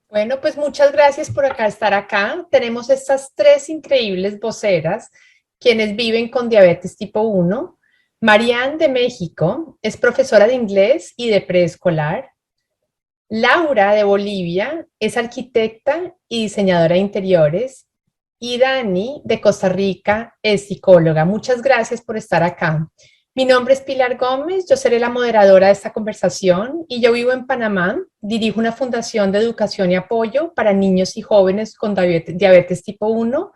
Bueno, pues muchas gracias por estar acá. Tenemos estas tres increíbles voceras, quienes viven con diabetes tipo 1. Marianne de México es profesora de inglés y de preescolar. Laura de Bolivia es arquitecta y diseñadora de interiores. Y Dani de Costa Rica es psicóloga. Muchas gracias por estar acá. Mi nombre es Pilar Gómez, yo seré la moderadora de esta conversación y yo vivo en Panamá. Dirijo una fundación de educación y apoyo para niños y jóvenes con diabetes tipo 1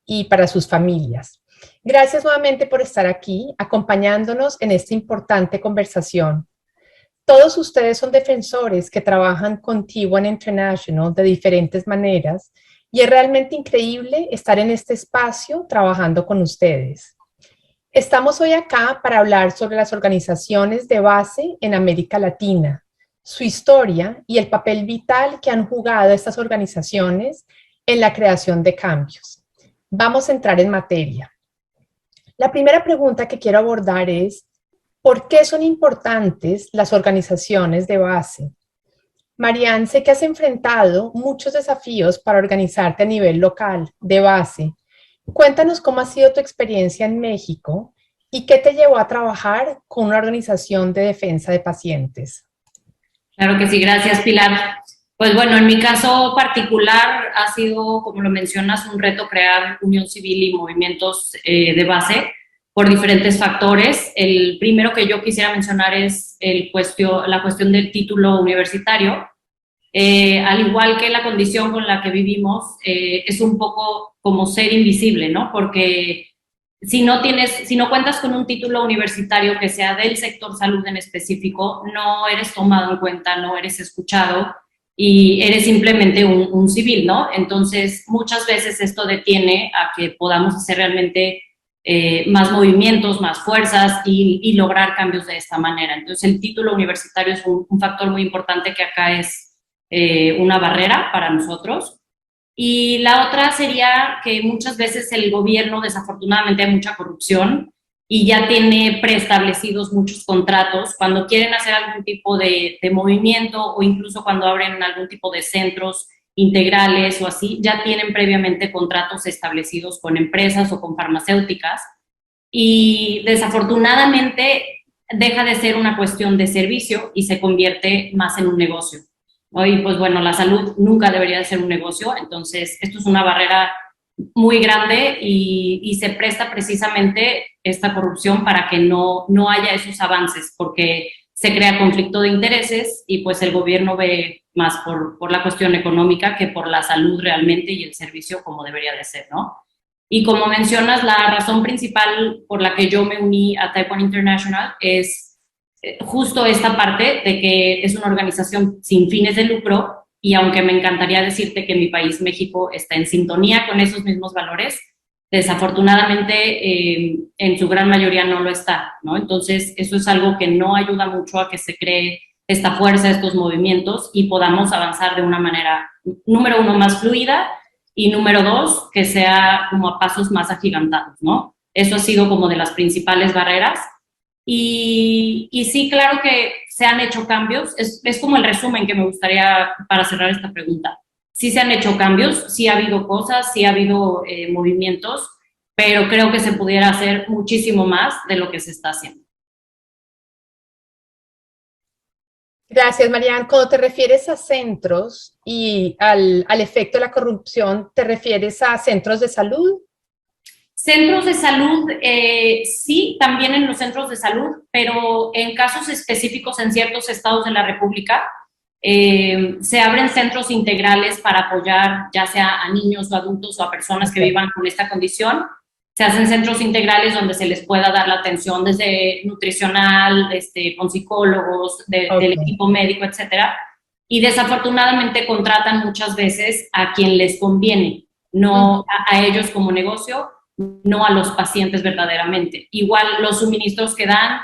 y para sus familias. Gracias nuevamente por estar aquí acompañándonos en esta importante conversación. Todos ustedes son defensores que trabajan con T1 International de diferentes maneras y es realmente increíble estar en este espacio trabajando con ustedes. Estamos hoy acá para hablar sobre las organizaciones de base en América Latina, su historia y el papel vital que han jugado estas organizaciones en la creación de cambios. Vamos a entrar en materia. La primera pregunta que quiero abordar es, ¿por qué son importantes las organizaciones de base? Marianne, sé que has enfrentado muchos desafíos para organizarte a nivel local, de base. Cuéntanos cómo ha sido tu experiencia en México y qué te llevó a trabajar con una organización de defensa de pacientes. Claro que sí, gracias Pilar. Pues bueno, en mi caso particular ha sido, como lo mencionas, un reto crear unión civil y movimientos de base por diferentes factores. El primero que yo quisiera mencionar es la cuestión del título universitario. Al igual que la condición con la que vivimos, es un poco como ser invisible, ¿no? Porque si no cuentas con un título universitario que sea del sector salud en específico, no eres tomado en cuenta, no eres escuchado y eres simplemente un civil, ¿no? Entonces, muchas veces esto detiene a que podamos hacer realmente más movimientos, más fuerzas y lograr cambios de esta manera. Entonces, el título universitario es un factor muy importante que acá es una barrera para nosotros. Y la otra sería que muchas veces el gobierno, desafortunadamente, hay mucha corrupción y ya tiene preestablecidos muchos contratos. Cuando quieren hacer algún tipo de movimiento o incluso cuando abren algún tipo de centros integrales o así, ya tienen previamente contratos establecidos con empresas o con farmacéuticas. Y desafortunadamente deja de ser una cuestión de servicio y se convierte más en un negocio. Y pues bueno, la salud nunca debería de ser un negocio, entonces esto es una barrera muy grande y se presta precisamente esta corrupción para que no haya esos avances, porque se crea conflicto de intereses y pues el gobierno ve más por la cuestión económica que por la salud realmente y el servicio como debería de ser, ¿no? Y como mencionas, la razón principal por la que yo me uní a Type 1 International es justo esta parte de que es una organización sin fines de lucro y aunque me encantaría decirte que mi país, México, está en sintonía con esos mismos valores, desafortunadamente en su gran mayoría no lo está, ¿no? Entonces, eso es algo que no ayuda mucho a que se cree esta fuerza, estos movimientos y podamos avanzar de una manera, número uno, más fluida y número dos, que sea como a pasos más agigantados, ¿no? Eso ha sido como de las principales barreras. Y sí, claro que se han hecho cambios, es como el resumen que me gustaría para cerrar esta pregunta. Sí se han hecho cambios, sí ha habido cosas, sí ha habido movimientos, pero creo que se pudiera hacer muchísimo más de lo que se está haciendo. Gracias, Marianne. Cuando te refieres a centros y al efecto de la corrupción, ¿te refieres a centros de salud? Centros de salud, sí, también en los centros de salud, pero en casos específicos en ciertos estados de la República, se abren centros integrales para apoyar ya sea a niños o adultos o a personas que vivan con esta condición. Se hacen centros integrales donde se les pueda dar la atención desde nutricional, con psicólogos, del equipo médico, etcétera. Y desafortunadamente contratan muchas veces a quien les conviene, no a ellos como negocio, no a los pacientes verdaderamente. Igual los suministros que dan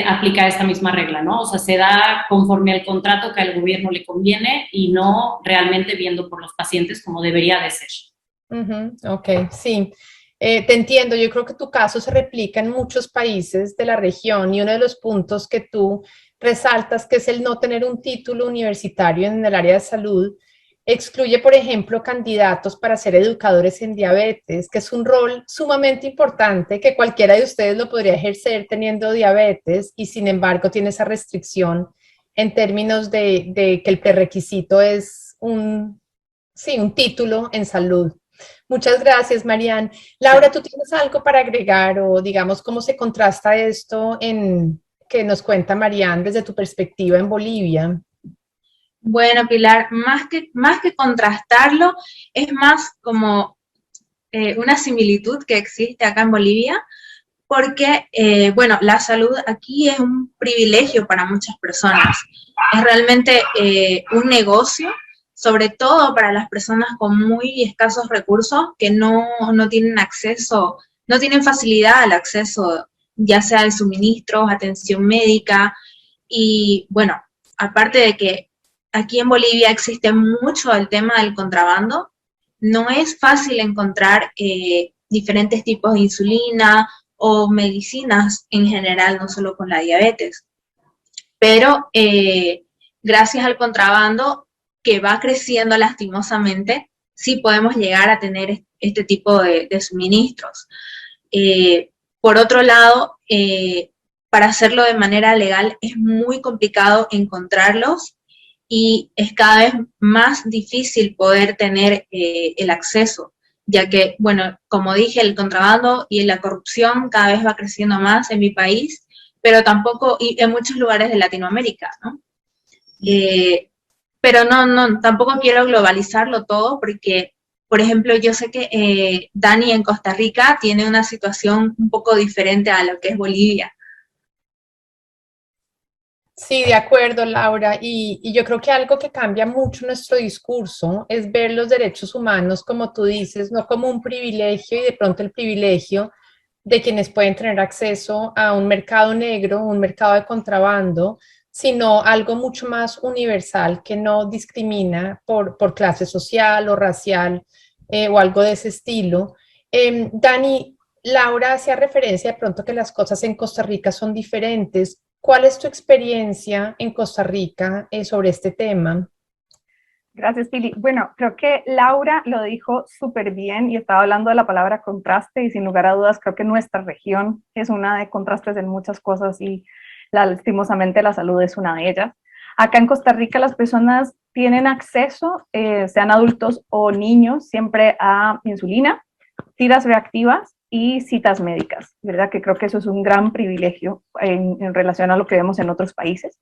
aplica esta misma regla, ¿no? O sea, se da conforme al contrato que al gobierno le conviene y no realmente viendo por los pacientes como debería de ser. Ok, sí. Te entiendo, yo creo que tu caso se replica en muchos países de la región y uno de los puntos que tú resaltas, que es el no tener un título universitario en el área de salud, excluye, por ejemplo, candidatos para ser educadores en diabetes, que es un rol sumamente importante que cualquiera de ustedes lo podría ejercer teniendo diabetes y sin embargo tiene esa restricción en términos de que el prerequisito es sí, un título en salud. Muchas gracias, Marian. Laura, ¿tú tienes algo para agregar o digamos cómo se contrasta esto en que nos cuenta Marian desde tu perspectiva en Bolivia? Bueno, Pilar, más que contrastarlo, es más como una similitud que existe acá en Bolivia, porque, bueno, la salud aquí es un privilegio para muchas personas. Es realmente un negocio, sobre todo para las personas con muy escasos recursos que no tienen acceso, no tienen facilidad al acceso, ya sea de suministros, atención médica, y bueno, aparte de que aquí en Bolivia existe mucho el tema del contrabando, no es fácil encontrar diferentes tipos de insulina o medicinas en general, no solo con la diabetes. Pero gracias al contrabando que va creciendo lastimosamente, sí podemos llegar a tener este tipo de suministros. Por otro lado, para hacerlo de manera legal es muy complicado encontrarlos y es cada vez más difícil poder tener el acceso, ya que, bueno, como dije, el contrabando y la corrupción cada vez va creciendo más en mi país, pero tampoco, y en muchos lugares de Latinoamérica, ¿no? Pero tampoco quiero globalizarlo todo porque, por ejemplo, yo sé que Dani en Costa Rica tiene una situación un poco diferente a lo que es Bolivia. Sí, de acuerdo, Laura. Y yo creo que algo que cambia mucho nuestro discurso es ver los derechos humanos, como tú dices, no como un privilegio y de pronto el privilegio de quienes pueden tener acceso a un mercado negro, un mercado de contrabando, sino algo mucho más universal que no discrimina por clase social o racial o algo de ese estilo. Dani, Laura hacía referencia de pronto que las cosas en Costa Rica son diferentes. ¿Cuál es tu experiencia en Costa Rica sobre este tema? Gracias, Pili. Bueno, creo que Laura lo dijo súper bien y estaba hablando de la palabra contraste y sin lugar a dudas creo que nuestra región es una de contrastes en muchas cosas y lastimosamente la salud es una de ellas. Acá en Costa Rica las personas tienen acceso, sean adultos o niños, siempre a insulina, tiras reactivas y citas médicas, ¿verdad? Que creo que eso es un gran privilegio en relación a lo que vemos en otros países.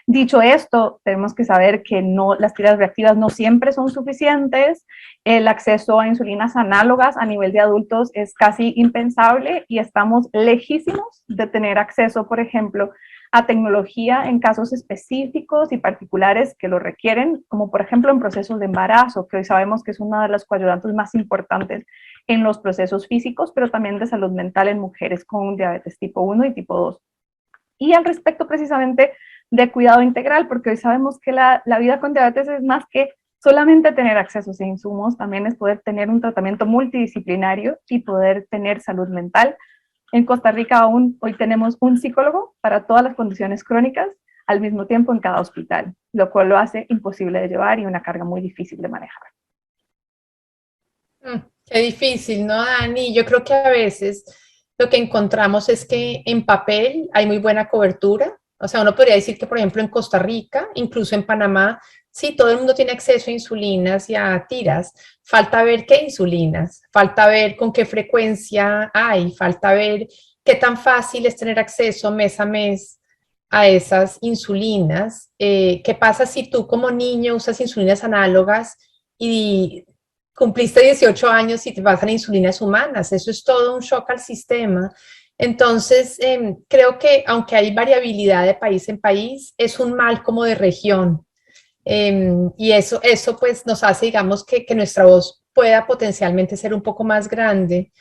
Dicho esto, tenemos que saber que no, las tiras reactivas no siempre son suficientes. El acceso a insulinas análogas a nivel de adultos es casi impensable y estamos lejísimos de tener acceso, por ejemplo, a tecnología en casos específicos y particulares que lo requieren, como por ejemplo en procesos de embarazo, que hoy sabemos que es una de las coadyuvantes más importantes en los procesos físicos, pero también de salud mental en mujeres con diabetes tipo 1 y tipo 2. Y al respecto precisamente de cuidado integral, porque hoy sabemos que la vida con diabetes es más que solamente tener acceso a insumos, también es poder tener un tratamiento multidisciplinario y poder tener salud mental. En Costa Rica aún hoy tenemos un psicólogo para todas las condiciones crónicas al mismo tiempo en cada hospital, lo cual lo hace imposible de llevar y una carga muy difícil de manejar. Qué difícil, ¿no, Dani? Yo creo que a veces lo que encontramos es que en papel hay muy buena cobertura. O sea, uno podría decir que, por ejemplo, en Costa Rica, incluso en Panamá, sí, todo el mundo tiene acceso a insulinas y a tiras. Falta ver qué insulinas, falta ver con qué frecuencia hay, falta ver qué tan fácil es tener acceso mes a mes a esas insulinas. ¿Qué pasa si tú como niño usas insulinas análogas y cumpliste 18 años y te pasan insulinas humanas? Eso es todo un shock al sistema. Entonces, creo que aunque hay variabilidad de país en país, es un mal como de región. Y eso pues nos hace, digamos, que nuestra voz pueda potencialmente ser un poco más grande.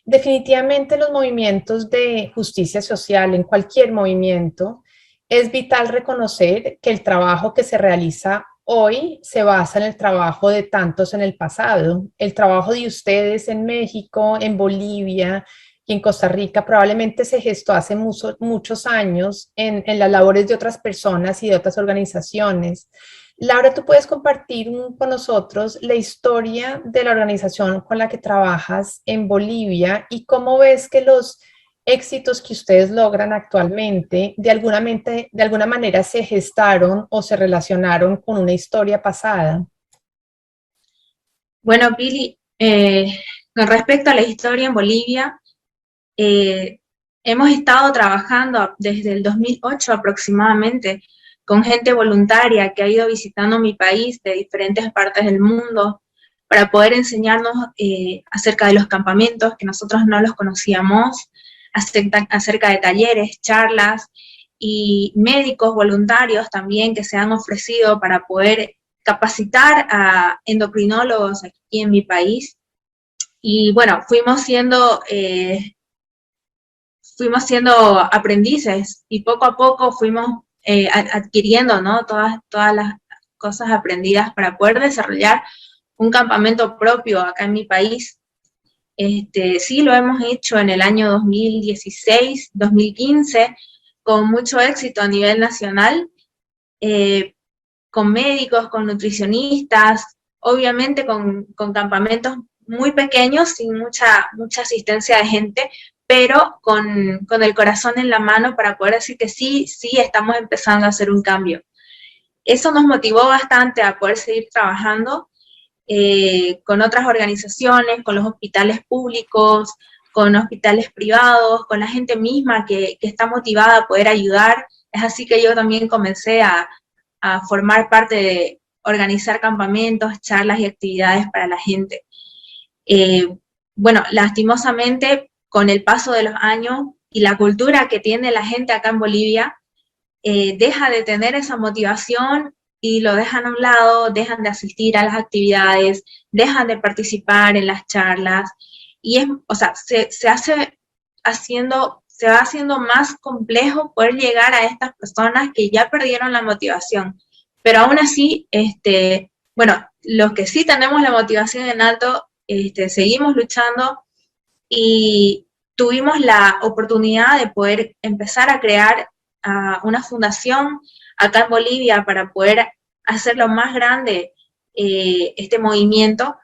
Definitivamente los movimientos de justicia social, en cualquier movimiento, es vital reconocer que el trabajo que se realiza hoy se basa en el trabajo de tantos en el pasado. El trabajo de ustedes en México, en Bolivia y en Costa Rica probablemente se gestó hace muchos años en las labores de otras personas y de otras organizaciones. Laura, ¿tú puedes compartir con nosotros la historia de la organización con la que trabajas en Bolivia y cómo ves que los éxitos que ustedes logran actualmente de alguna manera se gestaron o se relacionaron con una historia pasada? Bueno, Pili, con respecto a la historia en Bolivia, eh, hemos estado trabajando desde el 2008 aproximadamente con gente voluntaria que ha ido visitando mi país de diferentes partes del mundo para poder enseñarnos acerca de los campamentos, que nosotros no los conocíamos, acerca de talleres, charlas y médicos voluntarios también que se han ofrecido para poder capacitar a endocrinólogos aquí en mi país. Y bueno, fuimos siendo aprendices y poco a poco fuimos adquiriendo, ¿no? Todas las cosas aprendidas para poder desarrollar un campamento propio acá en mi país. Sí, lo hemos hecho en el año 2016, 2015, con mucho éxito a nivel nacional, con médicos, con nutricionistas, obviamente con campamentos muy pequeños, sin mucha asistencia de gente, pero con el corazón en la mano para poder decir que sí estamos empezando a hacer un cambio. Eso nos motivó bastante a poder seguir trabajando con otras organizaciones, con los hospitales públicos, con hospitales privados, con la gente misma que está motivada a poder ayudar. Es así que yo también comencé a formar parte de organizar campamentos, charlas y actividades para la gente. Bueno, lastimosamente, con el paso de los años y la cultura que tiene la gente acá en Bolivia, deja de tener esa motivación y lo dejan a un lado, dejan de asistir a las actividades, dejan de participar en las charlas, y se va haciendo más complejo poder llegar a estas personas que ya perdieron la motivación. Pero aún así, bueno, los que sí tenemos la motivación en alto, seguimos luchando y tuvimos la oportunidad de poder empezar a crear una fundación acá en Bolivia para poder hacerlo más grande este movimiento,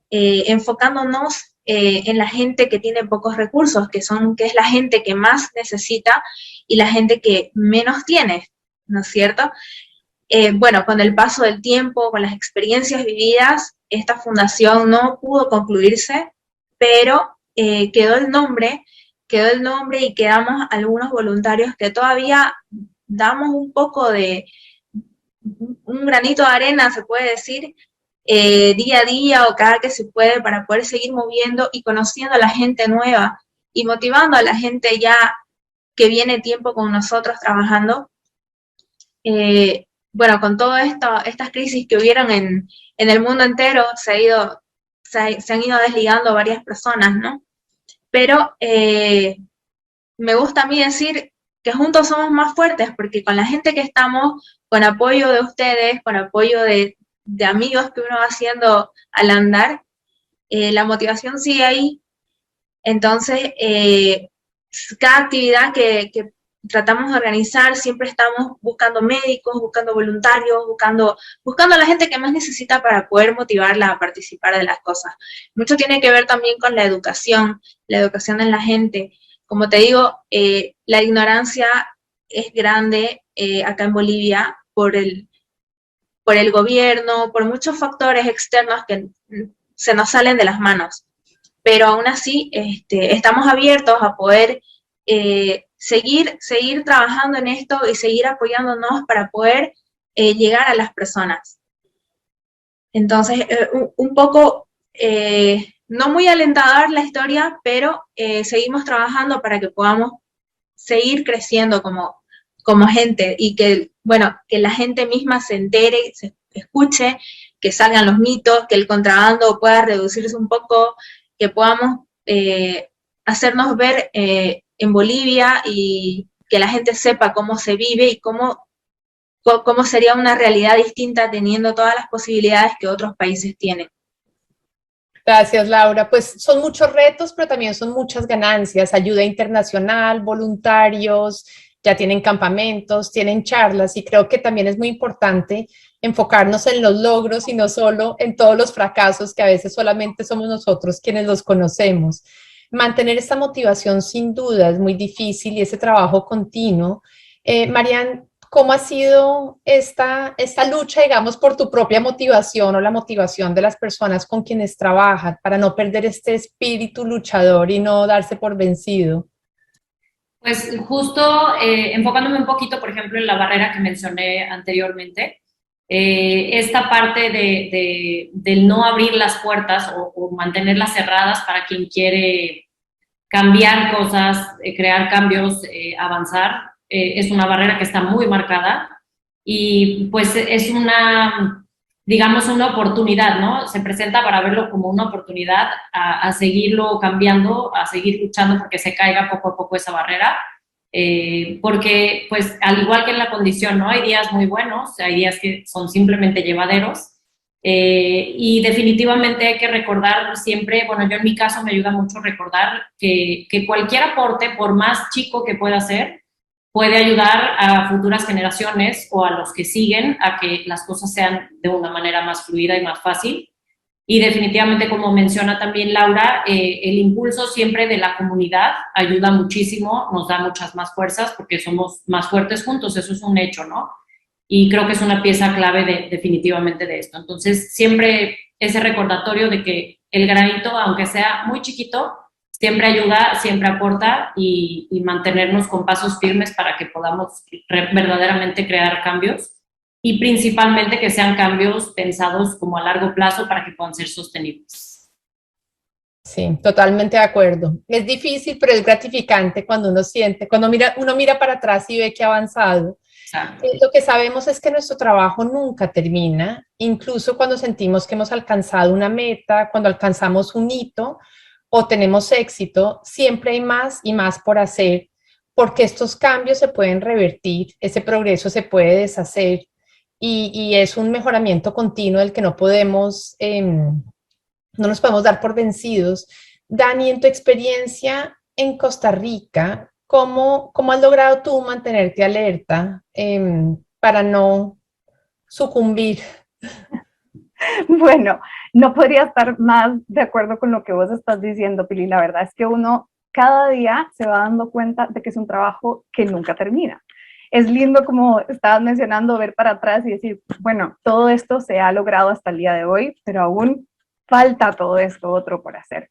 enfocándonos en la gente que tiene pocos recursos, que es la gente que más necesita y la gente que menos tiene, ¿no es cierto? Bueno, con el paso del tiempo, con las experiencias vividas, esta fundación no pudo concluirse, pero quedó el nombre y quedamos algunos voluntarios que todavía damos un granito de arena, se puede decir, día a día o cada que se puede para poder seguir moviendo y conociendo a la gente nueva y motivando a la gente ya que viene tiempo con nosotros trabajando. Bueno, con todas estas crisis que hubieron en el mundo entero, se han ido desligando varias personas, ¿no? Pero me gusta a mí decir que juntos somos más fuertes, porque con la gente que estamos, con apoyo de ustedes, con apoyo de amigos que uno va haciendo al andar, la motivación sigue ahí. Entonces, cada actividad que tratamos de organizar, siempre estamos buscando médicos, buscando voluntarios, buscando a la gente que más necesita para poder motivarla a participar de las cosas. Mucho tiene que ver también con la educación en la gente. Como te digo, la ignorancia es grande acá en Bolivia por el gobierno, por muchos factores externos que se nos salen de las manos. Pero aún así estamos abiertos a poder seguir trabajando en esto y seguir apoyándonos para poder llegar a las personas. Entonces, un poco, no muy alentador la historia, pero seguimos trabajando para que podamos seguir creciendo como gente y que, bueno, que la gente misma se entere, se escuche, que salgan los mitos, que el contrabando pueda reducirse un poco, que podamos hacernos ver en Bolivia y que la gente sepa cómo se vive y cómo sería una realidad distinta teniendo todas las posibilidades que otros países tienen. Gracias, Laura. Pues son muchos retos, pero también son muchas ganancias, ayuda internacional, voluntarios, ya tienen campamentos, tienen charlas y creo que también es muy importante enfocarnos en los logros y no solo en todos los fracasos que a veces solamente somos nosotros quienes los conocemos. Mantener esta motivación sin duda es muy difícil y ese trabajo continuo. Marian, ¿cómo ha sido esta lucha, digamos, por tu propia motivación o la motivación de las personas con quienes trabajas para no perder este espíritu luchador y no darse por vencido? Pues justo enfocándome un poquito, por ejemplo, en la barrera que mencioné anteriormente, esta parte del no abrir las puertas o mantenerlas cerradas para quien quiere cambiar cosas, crear cambios, avanzar, es una barrera que está muy marcada y pues es una, digamos, una oportunidad, ¿no? Se presenta para verlo como una oportunidad a seguirlo cambiando, a seguir luchando porque se caiga poco a poco esa barrera. Porque, pues, al igual que en la condición, ¿no? Hay días muy buenos, hay días que son simplemente llevaderos. Y definitivamente hay que recordar siempre, bueno, yo en mi caso me ayuda mucho recordar que cualquier aporte, por más chico que pueda ser, puede ayudar a futuras generaciones o a los que siguen a que las cosas sean de una manera más fluida y más fácil. Y definitivamente, como menciona también Laura, el impulso siempre de la comunidad ayuda muchísimo, nos da muchas más fuerzas porque somos más fuertes juntos, eso es un hecho, ¿no? Y creo que es una pieza clave definitivamente de esto. Entonces, siempre ese recordatorio de que el granito, aunque sea muy chiquito, siempre ayuda, siempre aporta y mantenernos con pasos firmes para que podamos verdaderamente crear cambios y principalmente que sean cambios pensados como a largo plazo para que puedan ser sostenibles. Sí, totalmente de acuerdo. Es difícil, pero es gratificante cuando uno siente, cuando uno mira para atrás y ve que ha avanzado. Lo que sabemos es que nuestro trabajo nunca termina, incluso cuando sentimos que hemos alcanzado una meta, cuando alcanzamos un hito o tenemos éxito, siempre hay más y más por hacer, porque estos cambios se pueden revertir, ese progreso se puede deshacer y es un mejoramiento continuo del que no podemos, no nos podemos dar por vencidos. Dani, en tu experiencia en Costa Rica, ¿cómo has logrado tú mantenerte alerta para no sucumbir? Bueno, no podría estar más de acuerdo con lo que vos estás diciendo, Pili. La verdad es que uno cada día se va dando cuenta de que es un trabajo que nunca termina. Es lindo, como estabas mencionando, ver para atrás y decir, bueno, todo esto se ha logrado hasta el día de hoy, pero aún falta todo esto otro por hacer.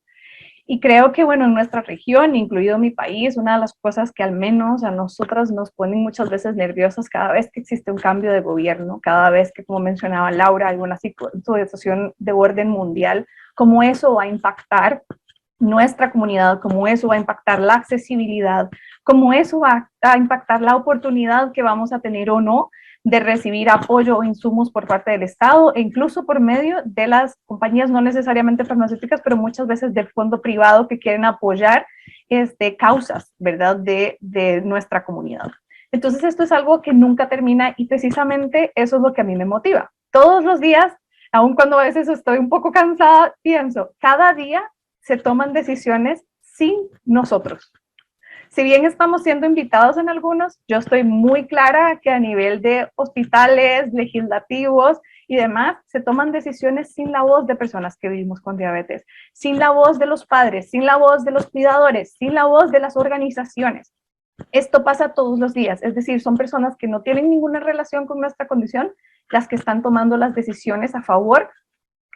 Y creo que, bueno, en nuestra región, incluido mi país, una de las cosas que al menos a nosotras nos ponen muchas veces nerviosas cada vez que existe un cambio de gobierno, cada vez que, como mencionaba Laura, hay una situación de orden mundial, cómo eso va a impactar nuestra comunidad, cómo eso va a impactar la accesibilidad, cómo eso va a impactar la oportunidad que vamos a tener o no de recibir apoyo o insumos por parte del Estado e incluso por medio de las compañías no necesariamente farmacéuticas, pero muchas veces del fondo privado que quieren apoyar causas, ¿verdad?, de nuestra comunidad. Entonces esto es algo que nunca termina y precisamente eso es lo que a mí me motiva. Todos los días, aun cuando a veces estoy un poco cansada, pienso, cada día se toman decisiones sin nosotros. Si bien estamos siendo invitados en algunos, yo estoy muy clara que a nivel de hospitales, legislativos y demás, se toman decisiones sin la voz de personas que vivimos con diabetes, sin la voz de los padres, sin la voz de los cuidadores, sin la voz de las organizaciones. Esto pasa todos los días, es decir, son personas que no tienen ninguna relación con nuestra condición las que están tomando las decisiones a favor.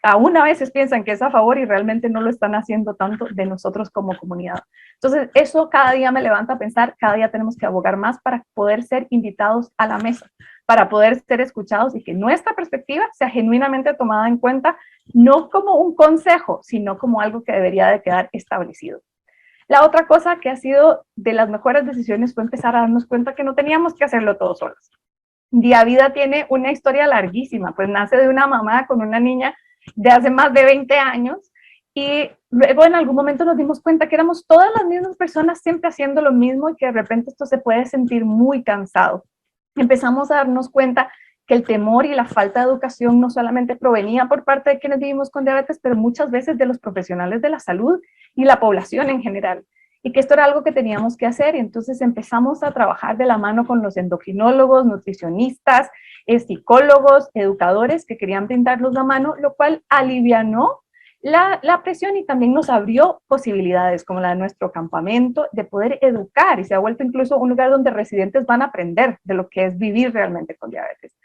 Aún a veces piensan que es a favor y realmente no lo están haciendo tanto de nosotros como comunidad. Entonces, eso cada día me levanta a pensar, cada día tenemos que abogar más para poder ser invitados a la mesa, para poder ser escuchados y que nuestra perspectiva sea genuinamente tomada en cuenta, no como un consejo, sino como algo que debería de quedar establecido. La otra cosa que ha sido de las mejores decisiones fue empezar a darnos cuenta que no teníamos que hacerlo todos solos. Día Vida tiene una historia larguísima, pues nace de una mamá con una niña de hace más de 20 años y luego en algún momento nos dimos cuenta que éramos todas las mismas personas siempre haciendo lo mismo y que de repente esto se puede sentir muy cansado. Empezamos a darnos cuenta que el temor y la falta de educación no solamente provenía por parte de quienes vivimos con diabetes, pero muchas veces de los profesionales de la salud y la población en general. y que esto era algo que teníamos que hacer, y entonces empezamos a trabajar de la mano con los endocrinólogos, nutricionistas, psicólogos, educadores que querían brindarnos la mano, lo cual alivianó la presión y también nos abrió posibilidades como la de nuestro campamento de poder educar, y se ha vuelto incluso un lugar donde residentes van a aprender de lo que es vivir realmente con diabetes.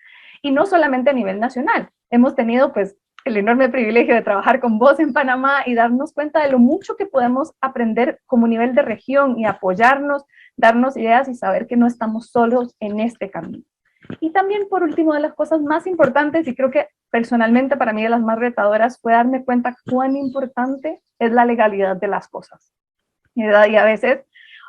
Y no solamente a nivel nacional, hemos tenido pues el enorme privilegio de trabajar con vos en Panamá y darnos cuenta de lo mucho que podemos aprender como nivel de región y apoyarnos, darnos ideas y saber que no estamos solos en este camino. Y también, por último, de las cosas más importantes, y creo que personalmente para mí de las más retadoras, fue darme cuenta cuán importante es la legalidad de las cosas. ¿Verdad? Y a veces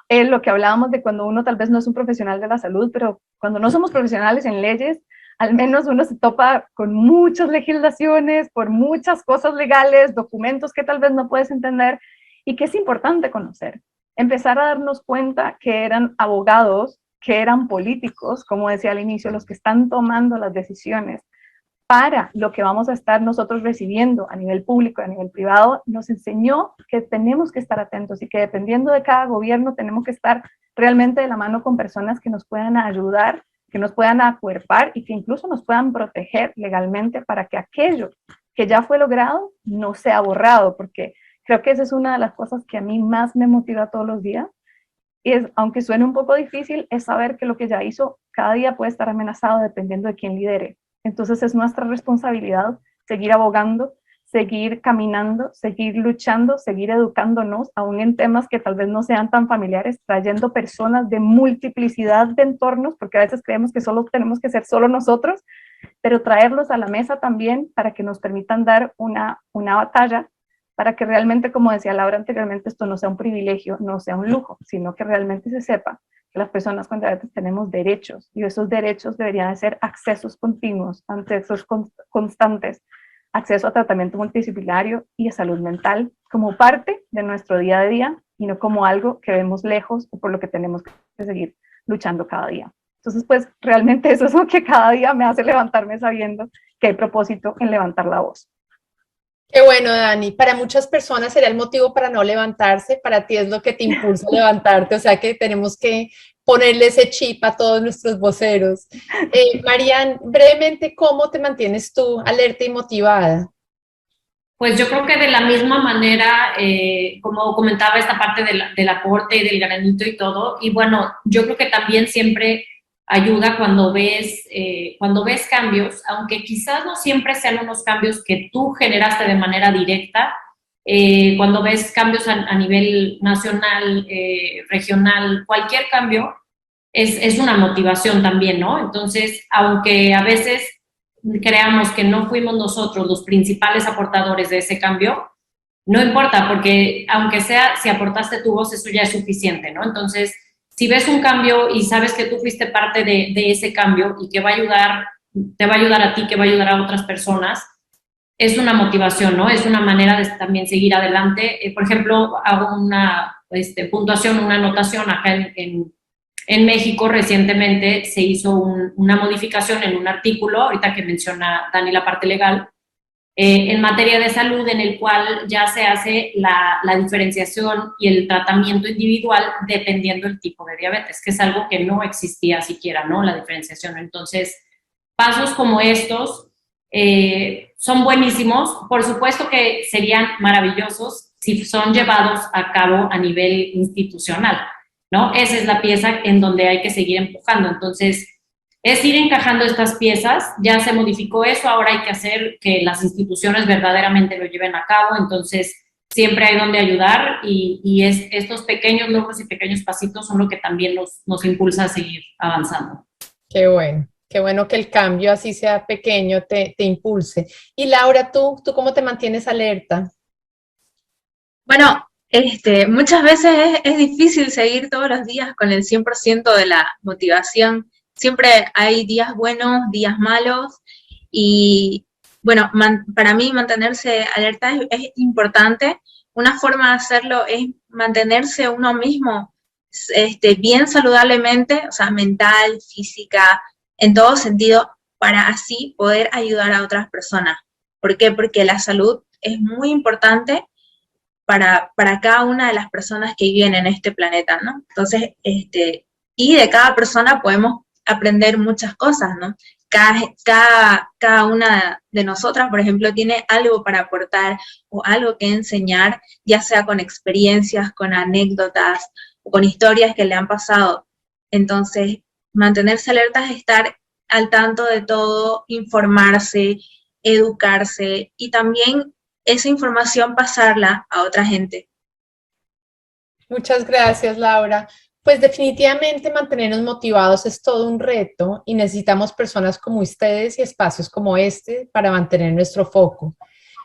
lo que hablábamos de cuando uno tal vez no es un profesional de la salud, pero cuando no somos profesionales en leyes, al menos uno se topa con muchas legislaciones, por muchas cosas legales, documentos que tal vez no puedes entender y que es importante conocer. Empezar a darnos cuenta que eran abogados, que eran políticos, como decía al inicio, los que están tomando las decisiones para lo que vamos a estar nosotros recibiendo a nivel público y a nivel privado, nos enseñó que tenemos que estar atentos y que dependiendo de cada gobierno tenemos que estar realmente de la mano con personas que nos puedan ayudar, que nos puedan acuerpar y que incluso nos puedan proteger legalmente para que aquello que ya fue logrado no sea borrado, porque creo que esa es una de las cosas que a mí más me motiva todos los días. Y es, aunque suene un poco difícil, es saber que lo que ya hizo cada día puede estar amenazado dependiendo de quién lidere. Entonces es nuestra responsabilidad seguir abogando, seguir caminando, seguir luchando, seguir educándonos, aún en temas que tal vez no sean tan familiares, trayendo personas de multiplicidad de entornos, porque a veces creemos que solo tenemos que ser solo nosotros, pero traerlos a la mesa también para que nos permitan dar una batalla, para que realmente, como decía Laura anteriormente, esto no sea un privilegio, no sea un lujo, sino que realmente se sepa que las personas con diabetes tenemos derechos, y esos derechos deberían de ser accesos continuos, accesos constantes, acceso a tratamiento multidisciplinario y a salud mental como parte de nuestro día a día y no como algo que vemos lejos o por lo que tenemos que seguir luchando cada día. Entonces, pues realmente eso es lo que cada día me hace levantarme sabiendo que hay propósito en levantar la voz. Qué bueno, Dani. Para muchas personas sería el motivo para no levantarse, para ti es lo que te impulsa a levantarte, o sea que tenemos que ponerle ese chip a todos nuestros voceros. Marian, brevemente, ¿cómo te mantienes tú alerta y motivada? Pues yo creo que de la misma manera, como comentaba esta parte del aporte y del granito y todo, y bueno, yo creo que también siempre ayuda cuando ves cambios, aunque quizás no siempre sean unos cambios que tú generaste de manera directa, cuando ves cambios a nivel nacional, regional, cualquier cambio, es una motivación también, ¿no? Entonces, aunque a veces creamos que no fuimos nosotros los principales aportadores de ese cambio, no importa, porque aunque sea, si aportaste tu voz, eso ya es suficiente, ¿no? Entonces, si ves un cambio y sabes que tú fuiste parte de ese cambio y que te va a ayudar a ti, que va a ayudar a otras personas, es una motivación, ¿no? Es una manera de también seguir adelante. Por ejemplo, hago una puntuación, una anotación acá en México. Recientemente se hizo una modificación en un artículo, ahorita que menciona Dani la parte legal, en materia de salud, en el cual ya se hace la diferenciación y el tratamiento individual dependiendo del tipo de diabetes, que es algo que no existía siquiera, ¿no? La diferenciación. Entonces, pasos como estos son buenísimos. Por supuesto que serían maravillosos si son llevados a cabo a nivel institucional, ¿no? Esa es la pieza en donde hay que seguir empujando. Entonces, es ir encajando estas piezas. Ya se modificó eso, ahora hay que hacer que las instituciones verdaderamente lo lleven a cabo. Entonces, siempre hay donde ayudar y estos pequeños logros y pequeños pasitos son lo que también nos impulsa a seguir avanzando. Qué bueno que el cambio, así sea pequeño, te impulse. Y Laura, ¿tú cómo te mantienes alerta? Bueno, muchas veces es difícil seguir todos los días con el 100% de la motivación. Siempre hay días buenos, días malos, y bueno, para mí mantenerse alerta es importante. Una forma de hacerlo es mantenerse uno mismo bien saludablemente, o sea, mental, física, en todo sentido, para así poder ayudar a otras personas. ¿Por qué? Porque la salud es muy importante para cada una de las personas que viven en este planeta, ¿no? Entonces, y de cada persona podemos aprender muchas cosas, ¿no? Cada una de nosotras, por ejemplo, tiene algo para aportar o algo que enseñar, ya sea con experiencias, con anécdotas o con historias que le han pasado. Entonces, mantenerse alertas, estar al tanto de todo, informarse, educarse y también esa información pasarla a otra gente. Muchas gracias, Laura. Pues definitivamente mantenernos motivados es todo un reto y necesitamos personas como ustedes y espacios como este para mantener nuestro foco.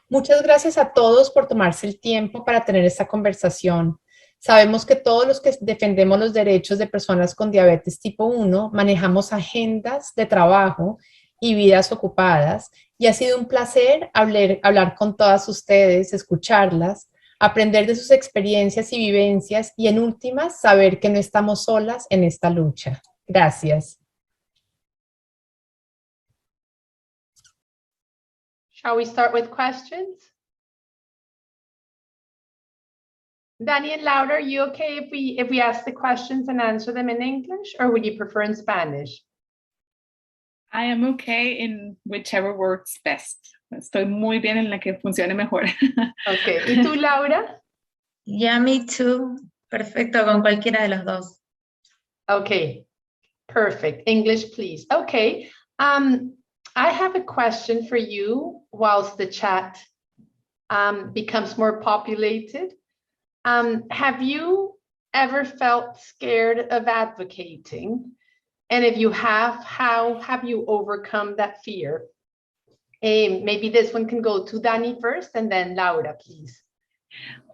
Muchas gracias a todos por tomarse el tiempo para tener esta conversación. Sabemos que todos los que defendemos los derechos de personas con diabetes tipo 1 manejamos agendas de trabajo y vidas ocupadas y ha sido un placer hablar con todas ustedes, escucharlas, aprender de sus experiencias y vivencias y en últimas saber que no estamos solas en esta lucha. Gracias. Shall we start with questions? Danny and Laura, are you okay if we ask the questions and answer them in English, or would you prefer in Spanish? I am okay in whichever works best. Estoy muy bien en la que funcione mejor. Okay. ¿Y tú, Laura? Yeah, me too. Perfecto, con cualquiera de los dos. Okay. Perfect. English, please. Okay. I have a question for you whilst the chat becomes more populated. Have you ever felt scared of advocating? And if you have, how have you overcome that fear? Maybe this one can go to Danny first and then Laura, please.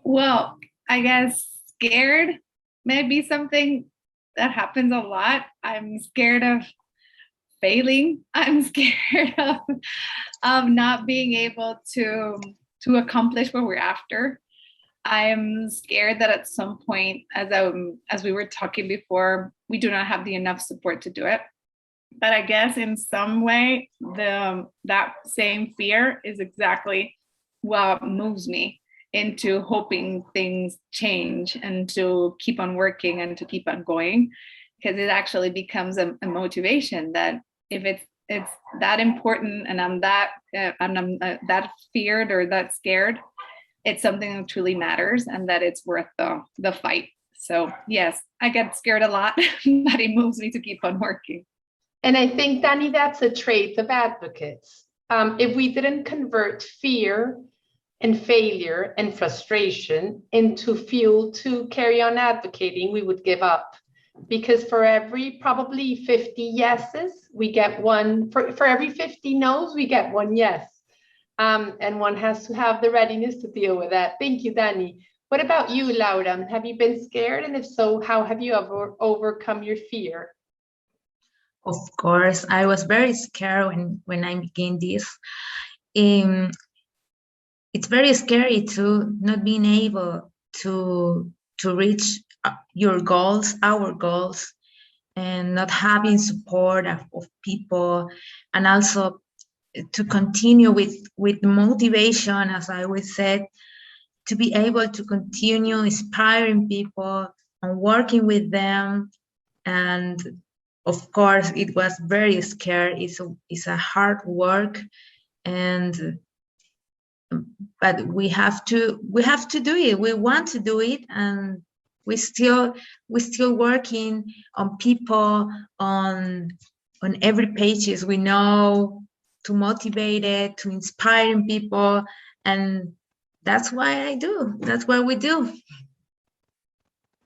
Well, I guess scared may be something that happens a lot. I'm scared of failing. I'm scared of not being able to accomplish what we're after. I'm scared that at some point, as we were talking before, we do not have the enough support to do it. But I guess in some way, that same fear is exactly what moves me into hoping things change and to keep on working and to keep on going, because it actually becomes a motivation that if it's that important and I'm that feared or that scared, it's something that truly matters and that it's worth the fight. So yes, I get scared a lot, but it moves me to keep on working. And I think, Danny, that's a trait of advocates. If we didn't convert fear and failure and frustration into fuel to carry on advocating, we would give up. Because for every probably 50 yeses, we get one. For every 50 no's, we get one yes. And one has to have the readiness to deal with that. Thank you, Danny. What about you, Laura? Have you been scared? And if so, how have you overcome your fear? Of course, I was very scared when I began this. It's very scary to not being able to reach your goals, our goals, and not having support of people, and also to continue with motivation, as I always said, to be able to continue inspiring people and working with them. And of course, it was very scary. It's a hard work, but we have to do it. We want to do it, and we're still working on people on every pages. We know to motivate it, to inspire people, and that's why I do. That's what we do.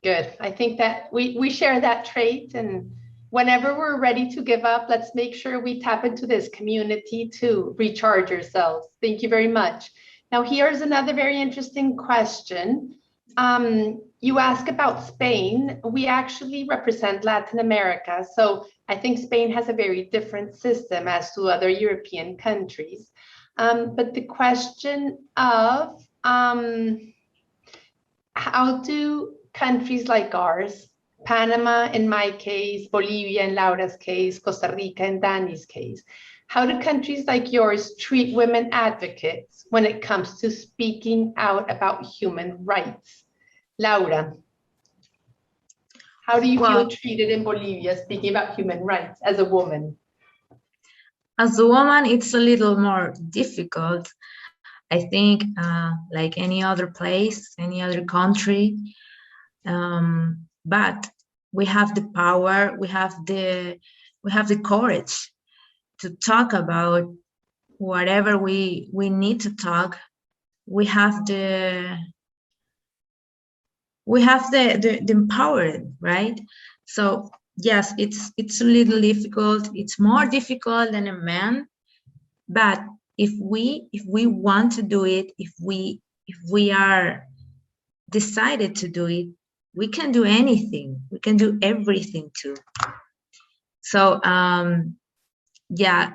Good. I think that we share that trait, and whenever we're ready to give up, let's make sure we tap into this community to recharge ourselves. Thank you very much. Now, here's another very interesting question. You ask about Spain. We actually represent Latin America, so I think Spain has a very different system as to other European countries. But the question of how do countries like ours Panama in my case, Bolivia in Laura's case, Costa Rica in Danny's case. How do countries like yours treat women advocates when it comes to speaking out about human rights? Laura, how do you feel treated in Bolivia speaking about human rights as a woman? As a woman, it's a little more difficult. I think, like any other place, any other country, but we have the power, we have the courage to talk about whatever we need to talk. We have the empowered, right? So yes, it's a little difficult. It's more difficult than a man, but if we want to do it, if we are decided to do it, we can do anything. We can do everything too. So yeah,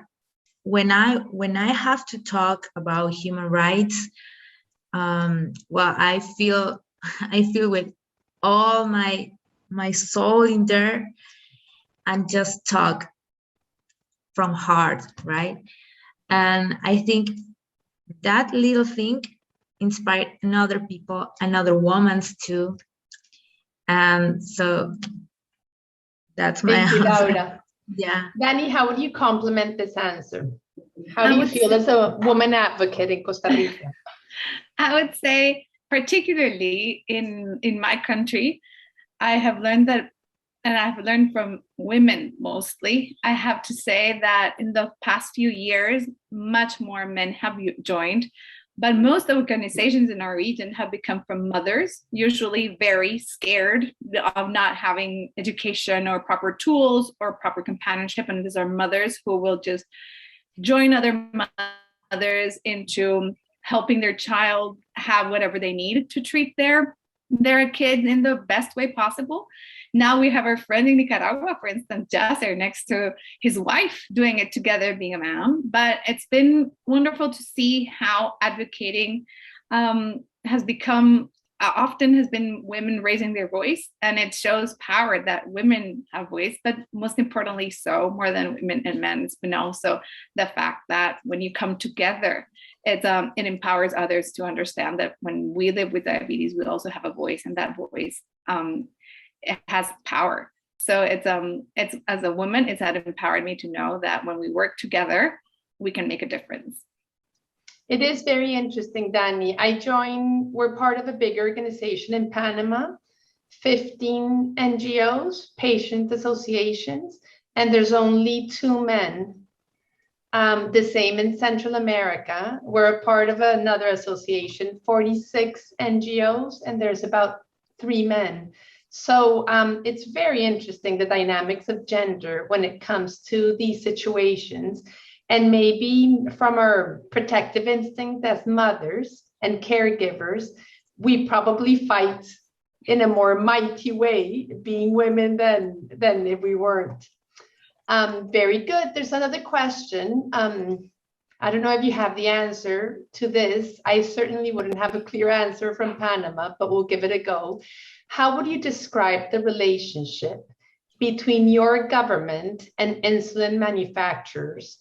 when I have to talk about human rights, well, I feel with all my soul in there and just talk from heart, right? And I think that little thing inspired another people and other women too. And so that's my Thank you, answer. Laura. Yeah. Danny, how would you complement this answer? How do you feel as a woman advocate in Costa Rica? I would say, particularly in my country, I have learned that, and I've learned from women mostly, I have to say that in the past few years, much more men have joined, but most organizations in our region have become from mothers, usually very scared of not having education or proper tools or proper companionship. And these are mothers who will just join other mothers into helping their child have whatever they need to treat their kid in the best way possible. Now we have our friend in Nicaragua, for instance, Jasser, next to his wife, doing it together, being a mom. But it's been wonderful to see how advocating has become, often has been women raising their voice, and it shows power that women have voice, but most importantly, so more than women and men, it's been also the fact that when you come together, it empowers others to understand that when we live with diabetes, we also have a voice, and that voice it has power. So it's as a woman, it's had empowered me to know that when we work together, we can make a difference. It is very interesting, Danny. We're part of a big organization in Panama, 15 NGOs, patient associations, and there's only 2 men. The same in Central America. We're a part of another association, 46 NGOs, and there's about 3 men. So it's very interesting, the dynamics of gender when it comes to these situations. And maybe from our protective instinct as mothers and caregivers, we probably fight in a more mighty way, being women than if we weren't. Very good. There's another question. I don't know if you have the answer to this. I certainly wouldn't have a clear answer from Panama, but we'll give it a go. How would you describe the relationship between your government and insulin manufacturers?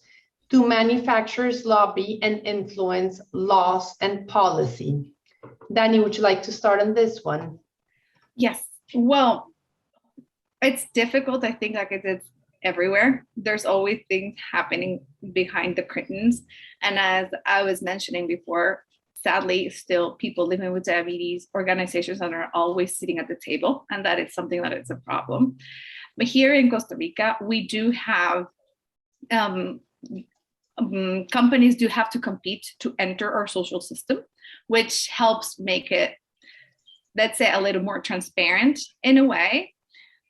Do manufacturers lobby and influence laws and policy? Danny, would you like to start on this one? Yes. Well, it's difficult. I think like it's everywhere. There's always things happening behind the curtains. And as I was mentioning before, sadly, still people living with diabetes, organizations that are always sitting at the table, and that is something that is a problem. But here in Costa Rica, we do have companies do have to compete to enter our social system, which helps make it, let's say, a little more transparent in a way.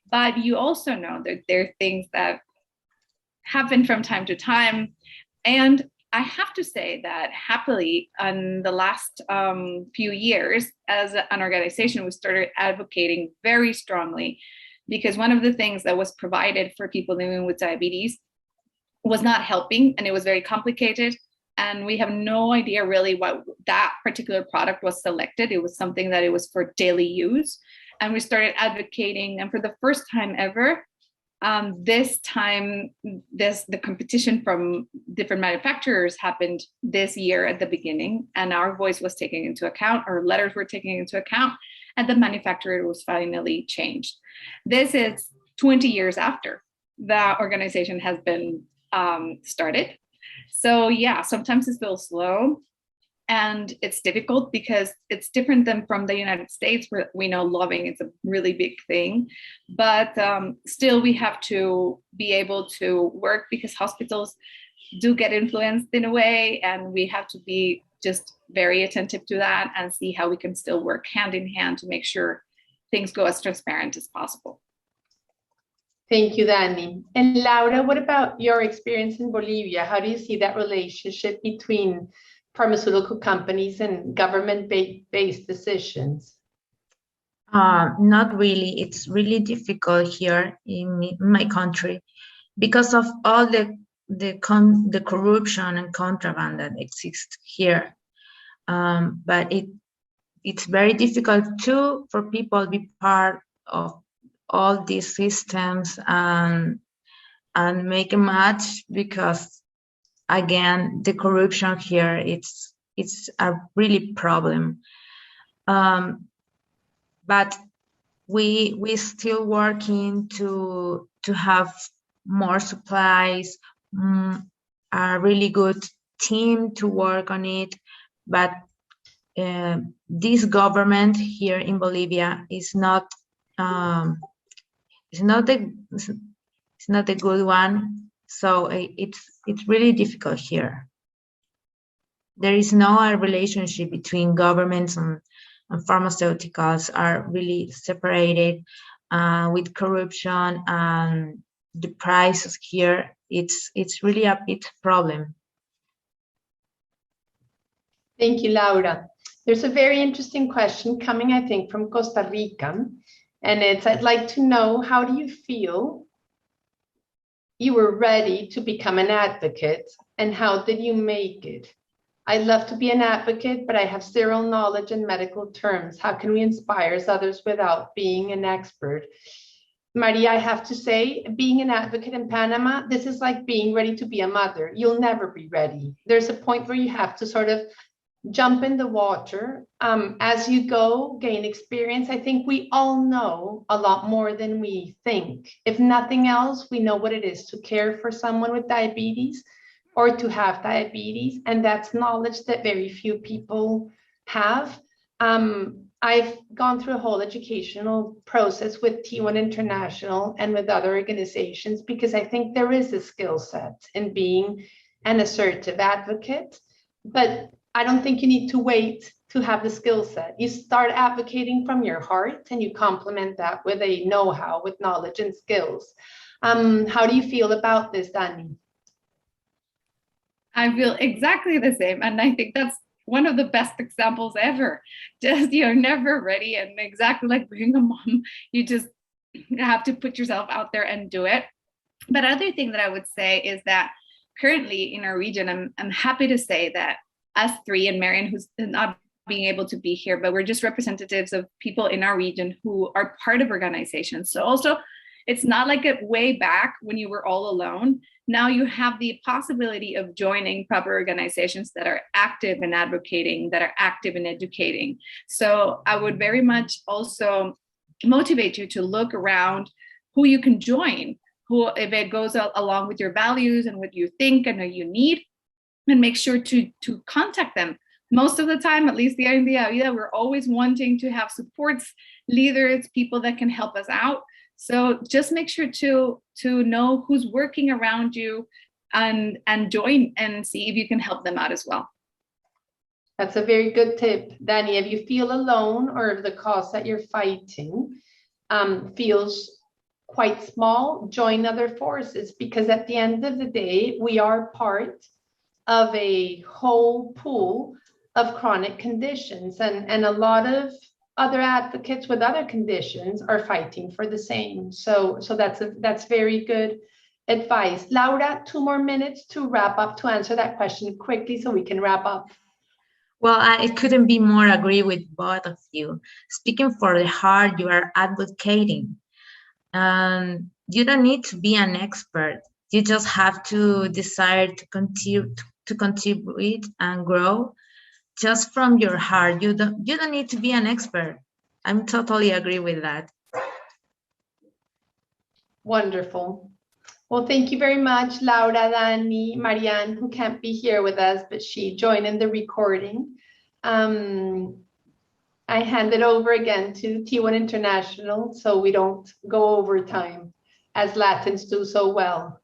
But you also know that there are things that happen from time to time. And I have to say that happily, in the last few years, as an organization, we started advocating very strongly, because one of the things that was provided for people living with diabetes was not helping, and it was very complicated. And we have no idea really why that particular product was selected. It was something that it was for daily use. and we started advocating. And for the first time ever, this time, the competition from different manufacturers happened this year at the beginning, and our voice was taken into account, our letters were taken into account, and the manufacturer was finally changed. This is 20 years after the organization has been started. So yeah, sometimes it feels slow. And it's difficult because it's different than from the United States, where we know lobbying is a really big thing. But still, we have to be able to work because hospitals do get influenced in a way, and we have to be just very attentive to that and see how we can still work hand in hand to make sure things go as transparent as possible. Thank you, Dani. And Laura, what about your experience in Bolivia? How do you see that relationship between pharmaceutical companies and government-based decisions? Not really. It's really difficult here in my country because of all the corruption and contraband that exists here. But it's very difficult too for people to be part of all these systems and make a match, because again, the corruption here, it's a really problem. But we still working to have more supplies, a really good team to work on it. But this government here in Bolivia is not a good one. So it's really difficult here. There is no relationship between governments and pharmaceuticals are really separated with corruption and the prices here. It's really a big problem. Thank you, Laura. There's a very interesting question coming, I think, from Costa Rica. And it's, I'd like to know, how do you feel you were ready to become an advocate, and how did you make it? I'd love to be an advocate, but I have zero knowledge in medical terms. How can we inspire others without being an expert? Maria, I have to say, being an advocate in Panama, this is like being ready to be a mother. You'll never be ready. There's a point where you have to sort of jump in the water. As you go, gain experience. I think we all know a lot more than we think. If nothing else, we know what it is to care for someone with diabetes or to have diabetes, and that's knowledge that very few people have. I've gone through a whole educational process with T1 International and with other organizations, because I think there is a skill set in being an assertive advocate, but I don't think you need to wait to have the skill set. You start advocating from your heart and you complement that with a know-how, with knowledge and skills. How do you feel about this, Dani? I feel exactly the same. And I think that's one of the best examples ever. Just, you're never ready. And exactly like being a mom, you just have to put yourself out there and do it. But other thing that I would say is that currently in our region, I'm happy to say that us three, and Marian, who's not being able to be here, but we're just representatives of people in our region who are part of organizations. So also, it's not like a way back when you were all alone. Now you have the possibility of joining proper organizations that are active in advocating, that are active in educating. So I would very much also motivate you to look around who you can join, who, if it goes along with your values and what you think and what you need, and make sure to contact them. Most of the time, at least here in Dia Vida, we're always wanting to have supports, leaders, people that can help us out. So just make sure to know who's working around you and join and see if you can help them out as well. That's a very good tip. Dani, if you feel alone or if the cause that you're fighting feels quite small, join other forces, because at the end of the day, we are part of a whole pool of chronic conditions, and a lot of other advocates with other conditions are fighting for the same. So that's very good advice. Laura, 2 more minutes to wrap up, to answer that question quickly so we can wrap up. Well, I couldn't be more agree with both of you. Speaking for the heart, you are advocating. You don't need to be an expert. You just have to decide to contribute and grow just from your heart. You don't need to be an expert. I'm totally agree with that. Wonderful. Well, thank you very much, Laura, Dani, Marianne, who can't be here with us, but she joined in the recording. I hand it over again to T1 International so we don't go over time, as Latins do so well.